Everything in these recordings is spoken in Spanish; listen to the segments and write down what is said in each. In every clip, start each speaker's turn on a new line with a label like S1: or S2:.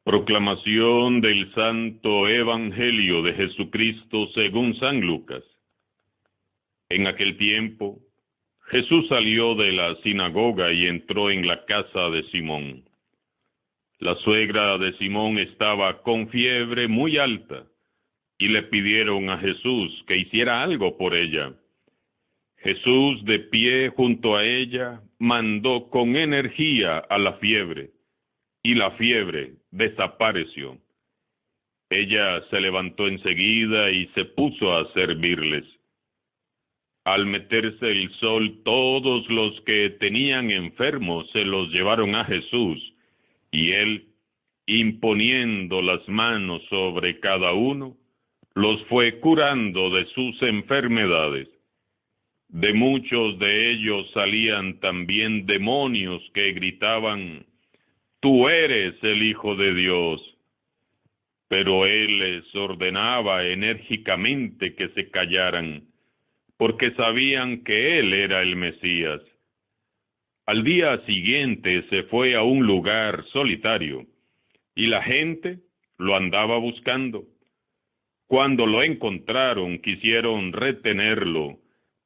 S1: Proclamación del Santo Evangelio de Jesucristo según San Lucas. En aquel tiempo, Jesús salió de la sinagoga y entró en la casa de Simón. La suegra de Simón estaba con fiebre muy alta y le pidieron a Jesús que hiciera algo por ella. Jesús, de pie junto a ella, mandó con energía a la fiebre, y la fiebre desapareció. Ella se levantó enseguida y se puso a servirles. Al meterse el sol, todos los que tenían enfermos se los llevaron a Jesús, y él, imponiendo las manos sobre cada uno, los fue curando de sus enfermedades. De muchos de ellos salían también demonios que gritaban: «Tú eres el Hijo de Dios». Pero él les ordenaba enérgicamente que se callaran, porque sabían que él era el Mesías. Al día siguiente se fue a un lugar solitario, y la gente lo andaba buscando. Cuando lo encontraron, quisieron retenerlo,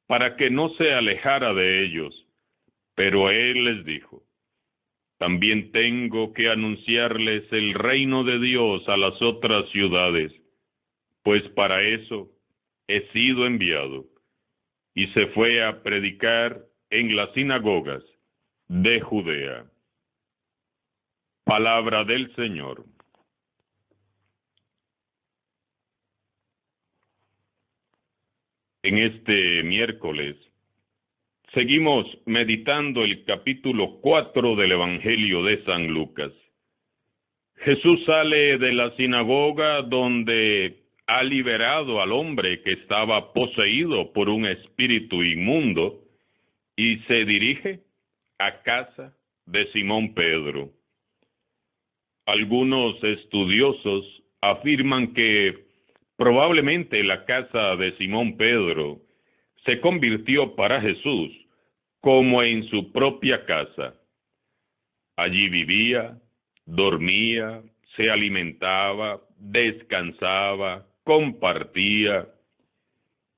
S1: para que no se alejara de ellos. Pero él les dijo: «También tengo que anunciarles el reino de Dios a las otras ciudades, pues para eso he sido enviado». Y se fue a predicar en las sinagogas de Judea. Palabra del Señor. En este miércoles seguimos meditando el capítulo 4 del Evangelio de San Lucas. Jesús sale de la sinagoga donde ha liberado al hombre que estaba poseído por un espíritu inmundo y se dirige a casa de Simón Pedro. Algunos estudiosos afirman que probablemente la casa de Simón Pedro se convirtió para Jesús como en su propia casa. Allí vivía, dormía, se alimentaba, descansaba, compartía,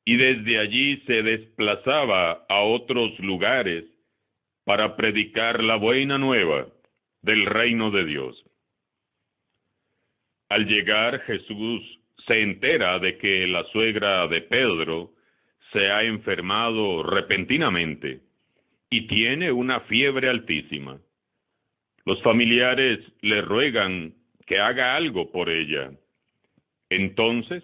S1: y desde allí se desplazaba a otros lugares para predicar la buena nueva del reino de Dios. Al llegar, Jesús se entera de que la suegra de Pedro se ha enfermado repentinamente y tiene una fiebre altísima. Los familiares le ruegan que haga algo por ella. Entonces,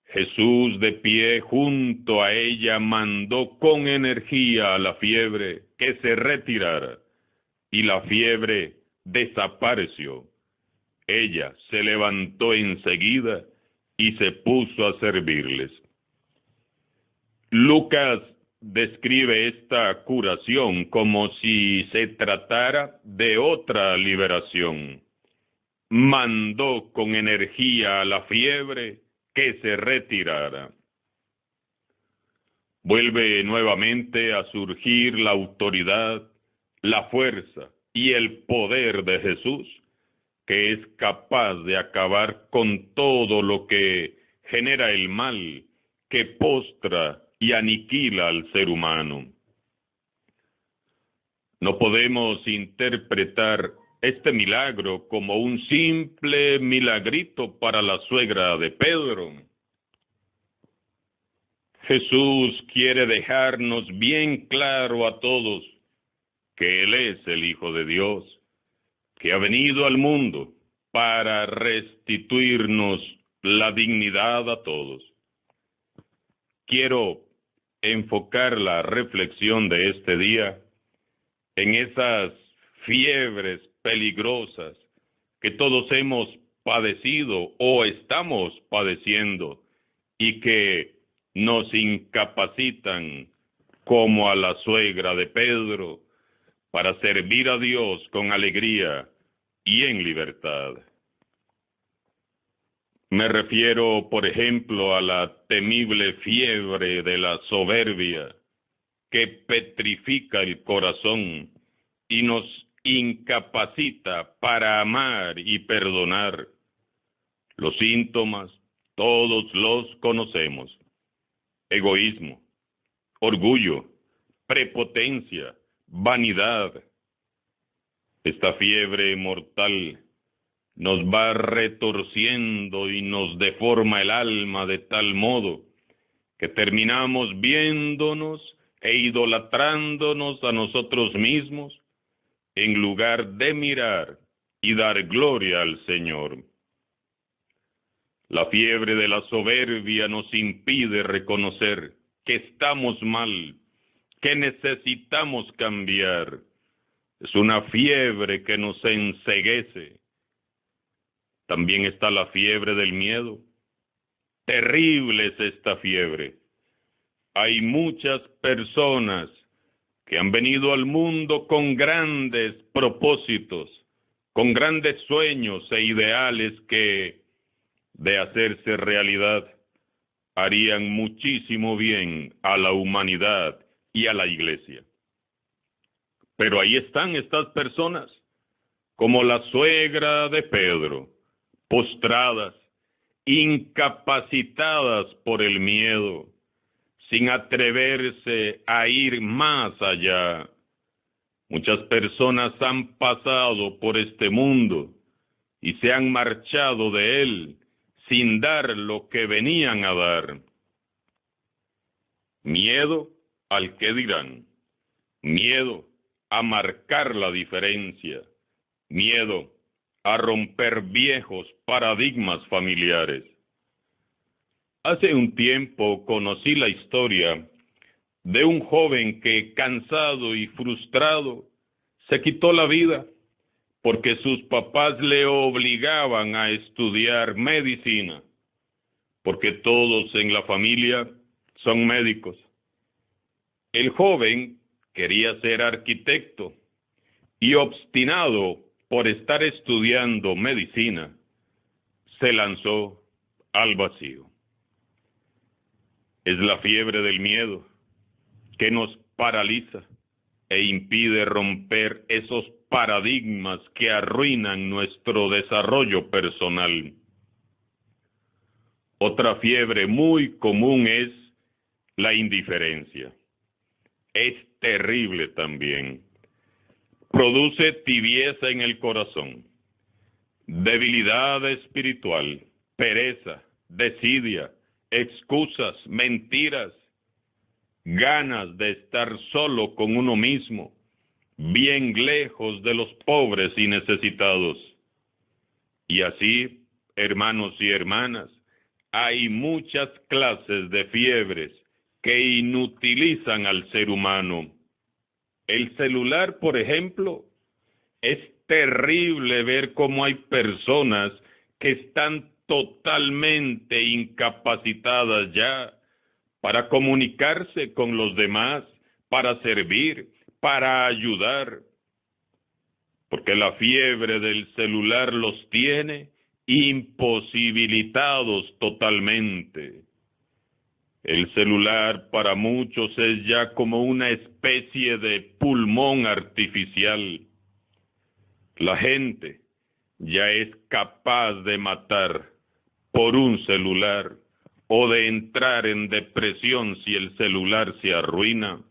S1: Jesús, de pie junto a ella, mandó con energía a la fiebre que se retirara, y la fiebre desapareció. Ella se levantó enseguida y se puso a servirles. Lucas describe esta curación como si se tratara de otra liberación. Mandó con energía a la fiebre que se retirara. Vuelve nuevamente a surgir la autoridad, la fuerza y el poder de Jesús, que es capaz de acabar con todo lo que genera el mal, que postra y aniquila al ser humano. No podemos interpretar este milagro como un simple milagrito para la suegra de Pedro. Jesús quiere dejarnos bien claro a todos que Él es el Hijo de Dios, que ha venido al mundo para restituirnos la dignidad a todos. Quiero enfocar la reflexión de este día en esas fiebres peligrosas que todos hemos padecido o estamos padeciendo y que nos incapacitan, como a la suegra de Pedro, para servir a Dios con alegría y en libertad. Me refiero, por ejemplo, a la temible fiebre de la soberbia que petrifica el corazón y nos incapacita para amar y perdonar. Los síntomas todos los conocemos: egoísmo, orgullo, prepotencia, vanidad. Esta fiebre mortal nos va retorciendo y nos deforma el alma de tal modo que terminamos viéndonos e idolatrándonos a nosotros mismos en lugar de mirar y dar gloria al Señor. La fiebre de la soberbia nos impide reconocer que estamos mal, que necesitamos cambiar. Es una fiebre que nos enceguece. También está la fiebre del miedo. Terrible es esta fiebre. Hay muchas personas que han venido al mundo con grandes propósitos, con grandes sueños e ideales que, de hacerse realidad, harían muchísimo bien a la humanidad y a la iglesia. Pero ahí están estas personas, como la suegra de Pedro, postradas, incapacitadas por el miedo, sin atreverse a ir más allá. Muchas personas han pasado por este mundo y se han marchado de él sin dar lo que venían a dar. Miedo al qué dirán, miedo a marcar la diferencia, miedo a romper viejos paradigmas familiares. Hace un tiempo conocí la historia de un joven que, cansado y frustrado, se quitó la vida porque sus papás le obligaban a estudiar medicina, porque todos en la familia son médicos. El joven quería ser arquitecto y, obstinado por estar estudiando medicina, se lanzó al vacío. Es la fiebre del miedo que nos paraliza e impide romper esos paradigmas que arruinan nuestro desarrollo personal. Otra fiebre muy común es la indiferencia. Es terrible también. Produce tibieza en el corazón, debilidad espiritual, pereza, desidia, excusas, mentiras, ganas de estar solo con uno mismo, bien lejos de los pobres y necesitados. Y así, hermanos y hermanas, hay muchas clases de fiebres que inutilizan al ser humano. El celular, por ejemplo, es terrible ver cómo hay personas que están totalmente incapacitadas ya para comunicarse con los demás, para servir, para ayudar, porque la fiebre del celular los tiene imposibilitados totalmente. El celular para muchos es ya como una especie de pulmón artificial. La gente ya es capaz de matar por un celular o de entrar en depresión si el celular se arruina.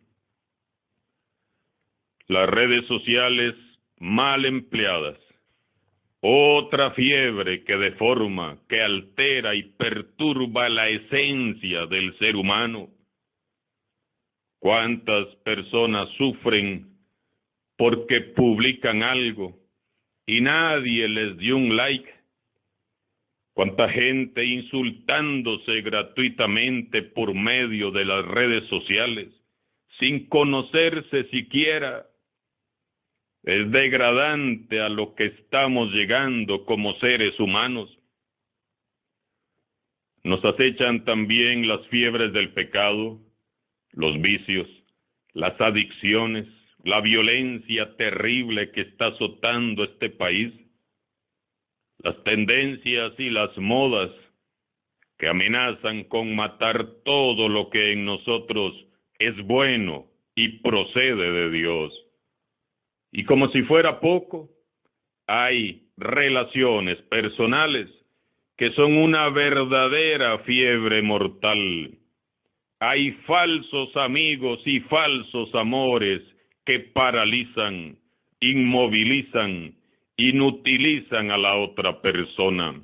S1: Las redes sociales mal empleadas, otra fiebre que deforma, que altera y perturba la esencia del ser humano. ¿Cuántas personas sufren porque publican algo y nadie les dio un like? ¿Cuánta gente insultándose gratuitamente por medio de las redes sociales, sin conocerse siquiera? Es degradante a lo que estamos llegando como seres humanos. Nos acechan también las fiebres del pecado, los vicios, las adicciones, la violencia terrible que está azotando este país, las tendencias y las modas que amenazan con matar todo lo que en nosotros es bueno y procede de Dios. Y como si fuera poco, hay relaciones personales que son una verdadera fiebre mortal. Hay falsos amigos y falsos amores que paralizan, inmovilizan, inutilizan a la otra persona.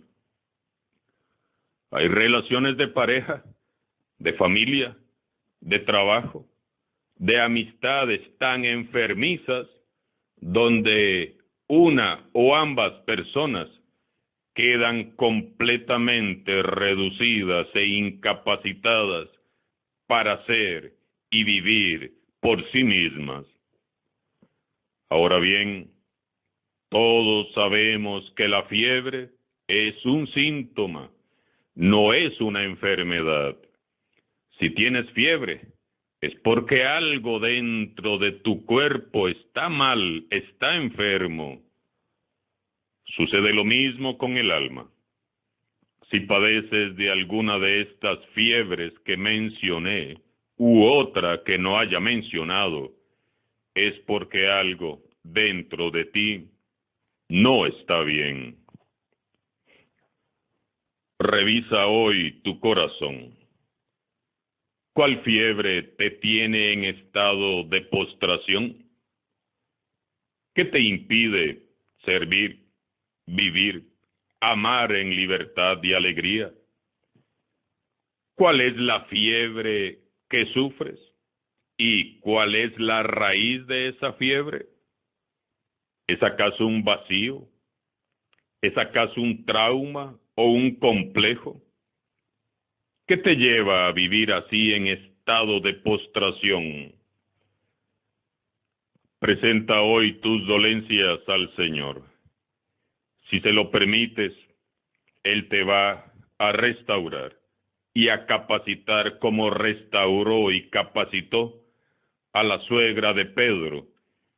S1: Hay relaciones de pareja, de familia, de trabajo, de amistades tan enfermizas donde una o ambas personas quedan completamente reducidas e incapacitadas para ser y vivir por sí mismas. Ahora bien, todos sabemos que la fiebre es un síntoma, no es una enfermedad. Si tienes fiebre, es porque algo dentro de tu cuerpo está mal, está enfermo. Sucede lo mismo con el alma. Si padeces de alguna de estas fiebres que mencioné, u otra que no haya mencionado, es porque algo dentro de ti no está bien. Revisa hoy tu corazón. ¿Cuál fiebre te tiene en estado de postración? ¿Qué te impide servir, vivir, amar en libertad y alegría? ¿Cuál es la fiebre que sufres? ¿Y cuál es la raíz de esa fiebre? ¿Es acaso un vacío? ¿Es acaso un trauma o un complejo? ¿Qué te lleva a vivir así en estado de postración? Presenta hoy tus dolencias al Señor. Si se lo permites, Él te va a restaurar y a capacitar como restauró y capacitó a la suegra de Pedro,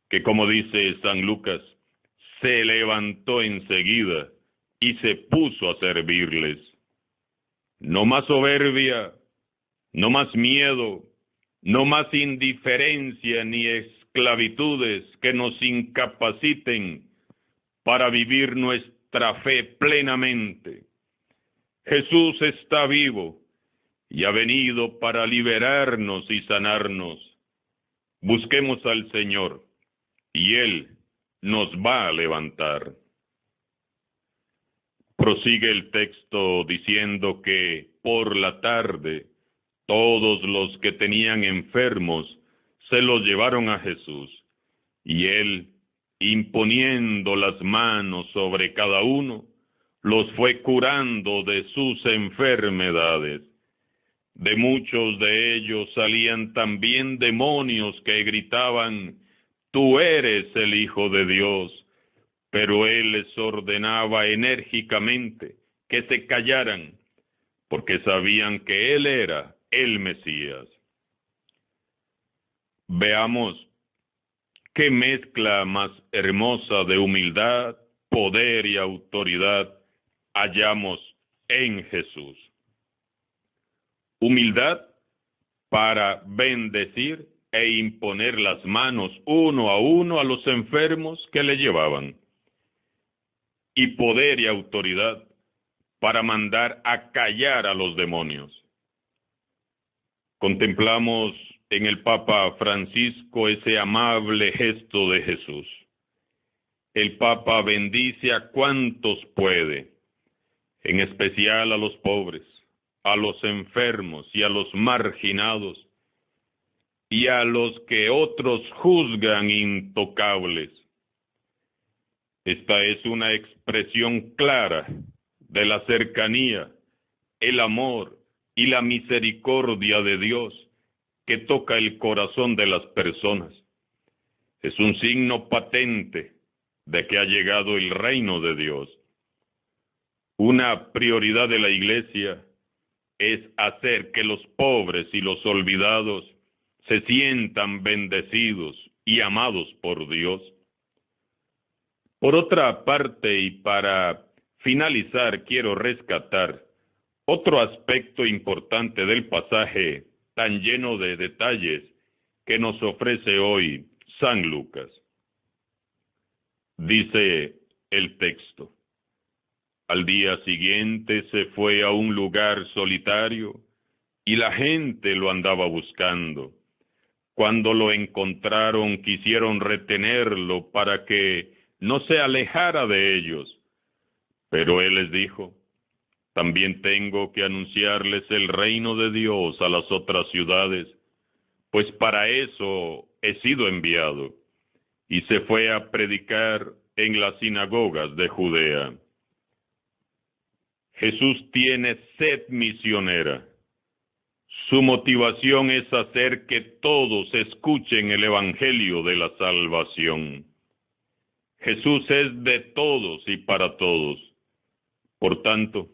S1: que como dice San Lucas, se levantó enseguida y se puso a servirles. No más soberbia, no más miedo, no más indiferencia ni esclavitudes que nos incapaciten para vivir nuestra fe plenamente. Jesús está vivo y ha venido para liberarnos y sanarnos. Busquemos al Señor y Él nos va a levantar. Prosigue el texto diciendo que por la tarde todos los que tenían enfermos se los llevaron a Jesús, y Él, imponiendo las manos sobre cada uno, los fue curando de sus enfermedades. De muchos de ellos salían también demonios que gritaban: «Tú eres el Hijo de Dios». Pero Él les ordenaba enérgicamente que se callaran, porque sabían que Él era el Mesías. Veamos qué mezcla más hermosa de humildad, poder y autoridad hallamos en Jesús. Humildad para bendecir e imponer las manos uno a uno a los enfermos que le llevaban. Y poder y autoridad para mandar a callar a los demonios. Contemplamos en el Papa Francisco ese amable gesto de Jesús. El Papa bendice a cuantos puede, en especial a los pobres, a los enfermos y a los marginados, y a los que otros juzgan intocables. Esta es una expresión clara de la cercanía, el amor y la misericordia de Dios que toca el corazón de las personas. Es un signo patente de que ha llegado el reino de Dios. Una prioridad de la Iglesia es hacer que los pobres y los olvidados se sientan bendecidos y amados por Dios. Por otra parte, y para finalizar, quiero rescatar otro aspecto importante del pasaje tan lleno de detalles que nos ofrece hoy San Lucas. Dice el texto: al día siguiente se fue a un lugar solitario y la gente lo andaba buscando. Cuando lo encontraron, quisieron retenerlo para que no se alejara de ellos. Pero él les dijo: también tengo que anunciarles el reino de Dios a las otras ciudades, pues para eso he sido enviado. Y se fue a predicar en las sinagogas de Judea. Jesús tiene sed misionera. Su motivación es hacer que todos escuchen el evangelio de la salvación. Jesús es de todos y para todos. Por tanto,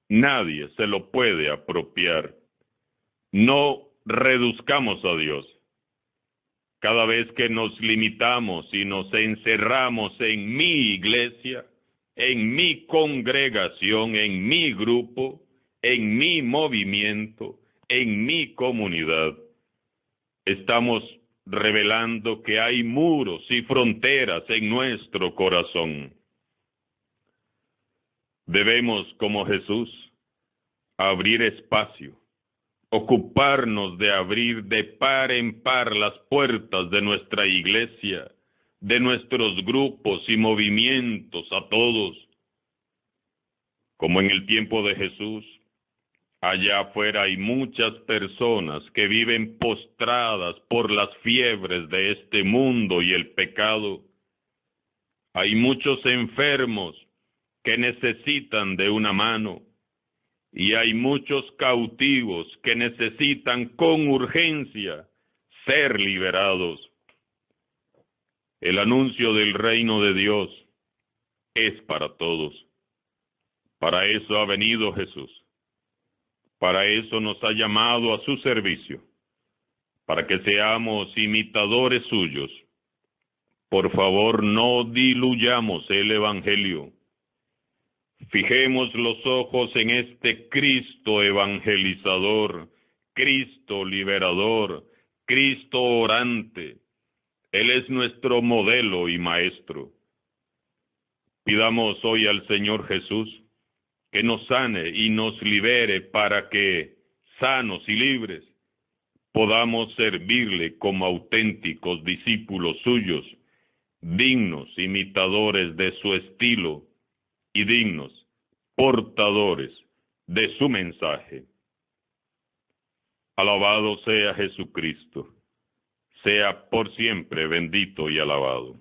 S1: nadie se lo puede apropiar. No reduzcamos a Dios. Cada vez que nos limitamos y nos encerramos en mi iglesia, en mi congregación, en mi grupo, en mi movimiento, en mi comunidad, estamos revelando que hay muros y fronteras en nuestro corazón. Debemos, como Jesús, abrir espacio, ocuparnos de abrir de par en par las puertas de nuestra iglesia, de nuestros grupos y movimientos a todos. Como en el tiempo de Jesús, allá afuera hay muchas personas que viven postradas por las fiebres de este mundo y el pecado. Hay muchos enfermos que necesitan de una mano, y hay muchos cautivos que necesitan con urgencia ser liberados. El anuncio del reino de Dios es para todos. Para eso ha venido Jesús. Para eso nos ha llamado a su servicio, para que seamos imitadores suyos. Por favor, no diluyamos el evangelio. Fijemos los ojos en este Cristo evangelizador, Cristo liberador, Cristo orante. Él es nuestro modelo y maestro. Pidamos hoy al Señor Jesús que nos sane y nos libere para que, sanos y libres, podamos servirle como auténticos discípulos suyos, dignos imitadores de su estilo y dignos portadores de su mensaje. Alabado sea Jesucristo, sea por siempre bendito y alabado.